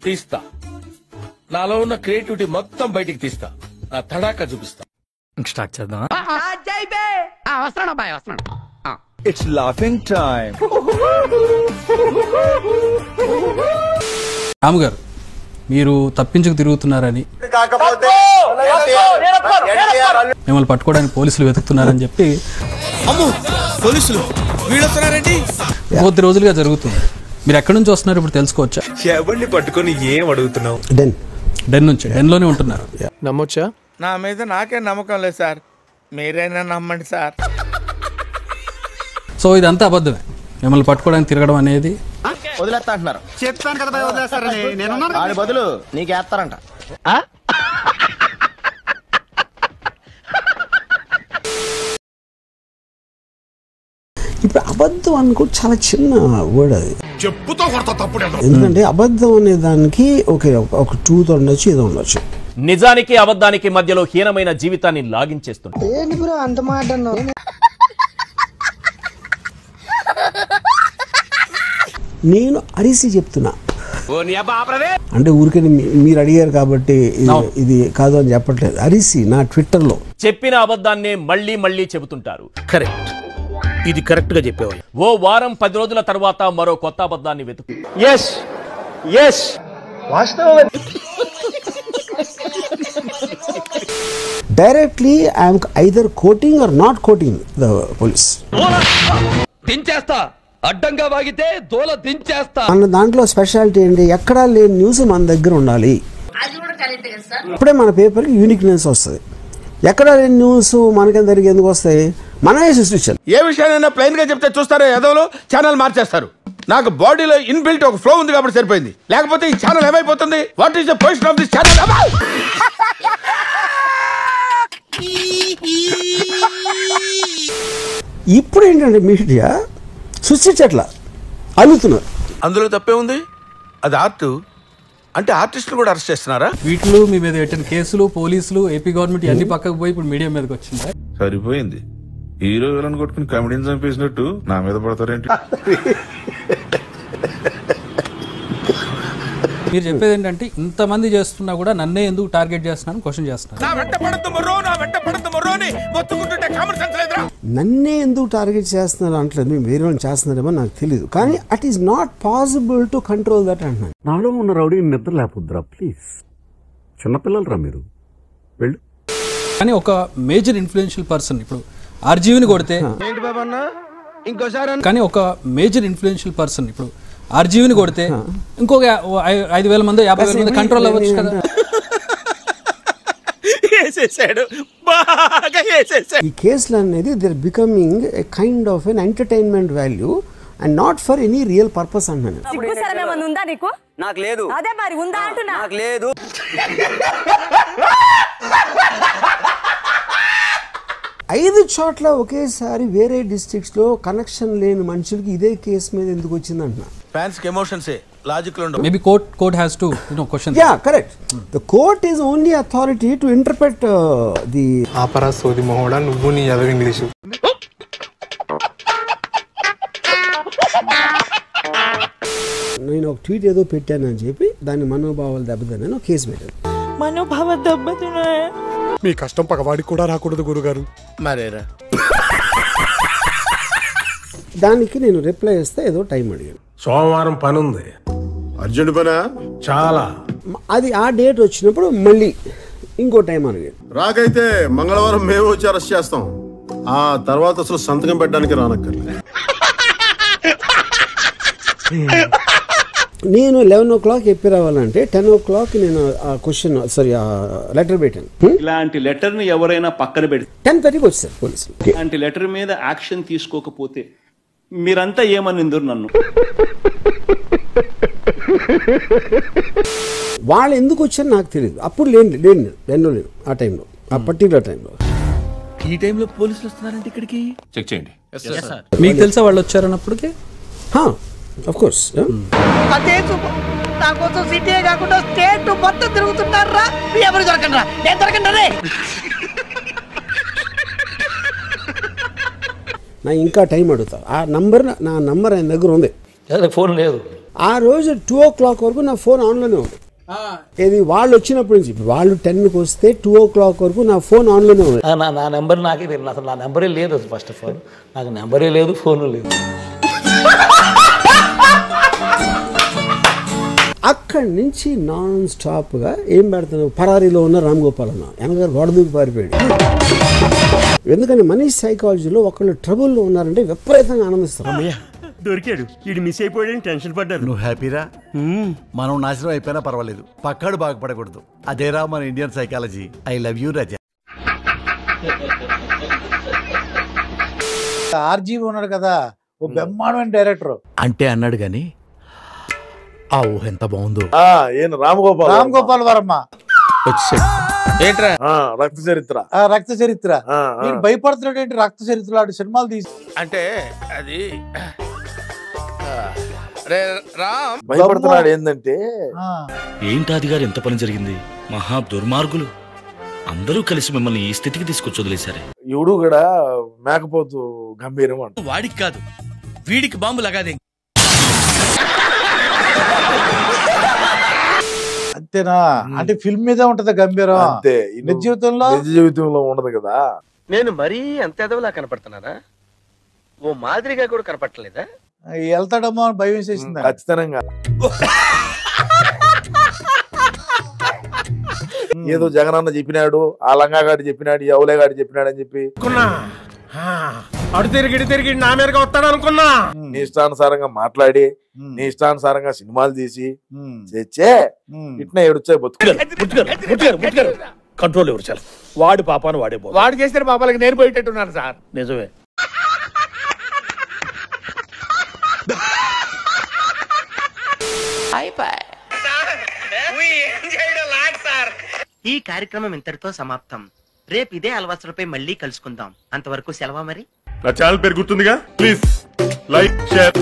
తీస్తా, నాలో ఉన్న క్రియేటివిటీ మొత్తం బయటికి తీస్తా, నా తడాకా చూపిస్తా. స్టార్ట్ చేద్దాం. It's laughing time. రాము గారు, మీరు తప్పించుకు తిరుగుతున్నారని, మిమ్మల్ని పట్టుకోవడానికి పోలీసులు వెతుకుతున్నారని చెప్పి పోలీసులు వీళ్ళొస్తున్నారండి. కొద్ది రోజులుగా జరుగుతుంది. మీరు ఎక్కడి నుంచి వస్తున్నారు ఇప్పుడు తెలుసుకోవచ్చా? ఎవరిని పట్టుకొని ఏం అడుగుతున్నావు? డెన్ నుంచి. డెన్ లోనే ఉంటున్నారు. నమ్మొచ్చా? నా మీద నాకే నమ్మకం లేదు సార్, మీరైనా నమ్మండి సార్. సో ఇదంతా అబద్ధమే. మిమ్మల్ని పట్టుకోవడానికి తిరగడం అనేది వదిలేస్తా అంటున్నారు. చెప్తాను కదా వదిలేస్తారని. నేను బదులు నీకేస్తారంట. ఇప్పుడు అబద్ధం అనుకో చాలా చిన్న వర్డ్ అది, చెప్పుతో కొడతా తప్పుడు. ఎందుకంటే అబద్ధం అనే దానికి ఒక ట్రూత్ ఉండొచ్చు, ఏదో ఉండొచ్చు. నిజానికి అబద్ధానికి మధ్యలో హీనమైన జీవితాన్ని లాగించేస్తుంది. నేను అరిసి చెప్తున్నా అంటే ఊరికే మీరు అడిగారు కాబట్టి ఇది కాదు అని చెప్పట్లేదు. అరిసి నా ట్విట్టర్లో చెప్పిన అబద్ధాన్నే మళ్ళీ మళ్ళీ చెబుతుంటారు. కరెక్ట్, ఇది కరెక్ట్ గా చెప్పేవా. ఓ వారం 10 రోజుల తర్వాత మరో కొత్త అబద్ధాన్ని వెతుకు. Directly I'm either quoting or not quoting the police. దించేస్తా, అడ్డంగా వాగితే దోల దించేస్తా. మన దాంట్లో స్పెషాలిటీ ఏంటి, ఎక్కడా లేని న్యూస్ మన దగ్గర ఉండాలి. అప్పుడే మన పేపర్కి యూనిక్నెస్ వస్తుంది. ఎక్కడా లేని న్యూస్ మనకందరికి ఎందుకు వస్తాయి? మనమే సృష్టించాలి. ఏ విషయానైనా ప్లెయిన్ గా చెప్తే చూస్తారో ఎదవలో ఛానల్ మార్చేస్తారు. నాకు బాడీలో ఇన్బిల్ట్ ఒక ఫ్లో ఉంది కాబట్టి సరిపోయింది, లేకపోతే ఈ ఛానల్ ఏమైపోతుంది? What is the position of this channel? ఇప్పుడు ఏంటంటే మీడియా సృష్టించట్లా, అల్లుతున్నారు. అందులో తప్పే ఉంది. అది ఆర్ట్ అంటే ఆర్టిస్టులు కూడా అరెస్ట్ చేస్తున్నారా? వీటిలో మీ మీద పెట్టిన కేసులు, పోలీసులు, ఏపీ గవర్నమెంట్ అన్ని పక్కకు పోయి ఇప్పుడు మీడియా మీదకి వచ్చింది. సరిపోయింది. హీరో విలన్ కొట్టుకుని కమెడీని చంపేసినట్టు నా మీద పడతారేంటి? మీరు చెప్పేది ఏంటంటే ఇంతమంది చేస్తున్నా కూడా నన్నే ఎందుకు టార్గెట్ చేస్తున్నాను క్వశ్చన్ చేస్తున్నారు. నన్నే ఎందుకు టార్గెట్ చేస్తున్నారు అంటలేదు, మేము వేరే వాళ్ళు చేస్తున్నారేమో నాకు తెలియదు. కానీ at is not possible to control that అంటున్నాను. నాలో ఉన్న రౌడీ నిద్ర లేపుద్రా ప్లీజ్. చిన్నపిల్లలు రా మీరు, వెళ్ళు. కానీ ఒక మేజర్ ఇన్ఫ్లుయెన్షియల్ పర్సన్ ఇప్పుడు ఆర్జీవిని కొడితే, కానీ ఒక మేజర్ ఇన్ఫ్లుయెన్షియల్ పర్సన్ ఇప్పుడు ఆర్జీవిని కొడితే ఇంకొక 5,000 మంది 50,000 మంది కంట్రోల్ అవ్వచ్చు కదా. ఈ కేసులు అనేది they are becoming a kind of an entertainment value and not for any real purpose అంటున్నాను. నాకు లేదు. అదే మరి ఉందా అంటున్నా. నాకు లేదు. 5 చోట్ల ఒకేసారి వేరే డిస్ట్రిక్ట్స్ లో కనెక్షన్ లేని మనుషులకి ఇదే కేసు మీద ఎందుకు వచ్చింది అంటున్నా. ఫ్యాన్స్ కి ఎమోషన్స్ లాజిక్ లో ఉండవు. Maybe court has to question. Yeah correct. The court is only authority to interpret the ఆపరా సోది మొహోడా, నువ్వు నీ చదువు ఇంగ్లీషు. నేను ఒక ట్వీట్ ఏదో పెట్టానని చెప్పి దాన్ని మనోభావాలు దెబ్బతిన్నాను, కేసు పెట్టాను. మనోభావ దెబ్బతిన్నాయా? మీ కష్టం పగవాడికి కూడా రాకూడదు గురుగారు. మరేరా దానికి నేను రిప్లై ఇస్తే ఏదో టైం అడిగాను. సోమవారం పని ఉంది, అర్జెంట్ పనా? చాలా. అది ఆ డేట్ వచ్చినప్పుడు మళ్ళీ ఇంకో టైం అడిగాను. రాకైతే మంగళవారం మేము వచ్చి అరెస్ట్ చేస్తాం. ఆ తర్వాత అసలు సంతకం పెట్టడానికి రానక్కర్లేదు. నేను 11 o'clock చెప్పి రావాలంటే 10 o'clock నేను ఆ క్వశ్చన్ ఆ లెటర్ పెట్టాను. ఇలాంటి లెటర్ ని ఎవరైనా పక్కన పెడితే 10:30కి వచ్చారు పోలీసులు. ఇలాంటి లెటర్ మీద యాక్షన్ తీసుకోకపోతే మీరంతా ఏమని ఇందరు నన్ను. వాళ్ళు ఎందుకు వచ్చారో నాకు తెలియదు. అప్పుడు లేను ఆ టైంలో, ఆ పర్టికులర్ టైంలో. ఈ టైంలో పోలీసులు వస్తున్నారంటే ఇక్కడికి చెక్ చేయండి. మీకు తెలుసా వాళ్ళు వచ్చారన్నప్పటికీ? Of course. అదే చూపు నా కోసం సిటీ కాకుండా స్టేట్ మొత్తం తిరుగుతున్నారా. ఎవరు దొరకండి, నేను దొరకండి. నా ఇంకా టైం అడుగుతా. ఆ నంబర్, నా నంబర్ ఆయన దగ్గర ఉంది. ఫోన్ లేదు. ఆ రోజు 2 o'clock వరకు నా ఫోన్ ఆన్లోనే ఉంది. ఇది వాళ్ళు వచ్చినప్పటి నుంచి వాళ్ళు 10కి వస్తే 2 o'clock వరకు నా ఫోన్ ఆన్లోనే ఉంది. నా నెంబర్ నాకే తెలియదు, అసలు నా నెంబరే లేదు. అసలు ఫస్ట్ ఆఫ్ ఆల్ నాకు నెంబరే లేదు, ఫోన్ లేదు. అక్కడి నుంచి నాన్ స్టాప్గా ఏం పెడుతున్నావు, పరారీలో ఉన్న రామ్ గోపాల్ అన్న వెనక గోడ దూకి పారిపోయాడు. ఎందుకని మనీష్ సైకాలజీలో ఒకళ్ళు ట్రబుల్లో ఉన్నారంటే విపరీతంగా ఆనందిస్తారు. దొరికాడు, ఇది మిస్ అయిపోయాడని టెన్షన్ పడ్డారు. నువ్వు హ్యాపీరా? మనం నాశనం అయిపోయినా పర్వాలేదు, పక్కాడు బాగుపడకూడదు. అదేరా మన Indian psychology. I love you Raza. RGV ఉన్నాడు కదా, ఓ బ్రహ్మాండమైన డైరెక్టర్ అంటే అన్నాడు గాని ఆ ఊహ ఎంత బాగుందో. రామ్ గోపాల్ వర్మ రక్త చరిత్ర. రక్త చరిత్ర నేను భయపడుతున్నాడు ఏంటి? రక్త చరిత్ర సినిమాలు తీసి అంటే అది భయపడుతున్నాడు ఏంటంటే ఏంటి అది గారు ఎంత పని జరిగింది? మహా దుర్మార్గులు అందరూ కలిసి మిమ్మల్ని ఈ స్థితికి తీసుకొచ్చి వదిలేశారే. ఎవడు కూడా మేకపోతు గంభీరం అంట. వాడికి కాదు, వీడికి బాంబు లగాదే. అంతేనా? అంటే ఫిల్మ్ మీద ఉంటది గంభీరం, అంతే. నిజ జీవితంలో ఉండదు కదా. నేను మరీ అంత ఎదవలా కనపడుతున్నారా? ఓ మాదిరిగా కూడా కనపడలేదా? వెళ్తాడమ్మో అని భయం వేసేసింది. ఖచ్చితంగా ఏదో జగనన్న చెప్పినాడు, ఆ లంగాగాడు చెప్పినాడు, ఈ అవులేగాడు చెప్పినాడు అని చెప్పి అడు తిరిగి నా మీదగా వస్తాడు అనుకున్నా. నీ ఇష్టానుసారంగా మాట్లాడి నీ ఇష్టానుసారంగా సినిమాలు తీసి తెచ్చే ఇట్లా ఏడుచాయి బతుకు. కంట్రోల్ ఎవరు చాలు, వాడి పాపాను వాడే పో. వాడు చేసిన పాపాలకి నేను పోయేటట్టున్నాను సార్. నిజమే. ఈ కార్యక్రమం ఇంతటితో సమాప్తం. రేపు ఇదే అలవాసులపై మళ్ళీ కలుసుకుందాం. అంతవరకు సెలవా మరి. నా ఛానల్ పేరు గుర్తుందిగా, ప్లీజ్ లైక్ షేర్.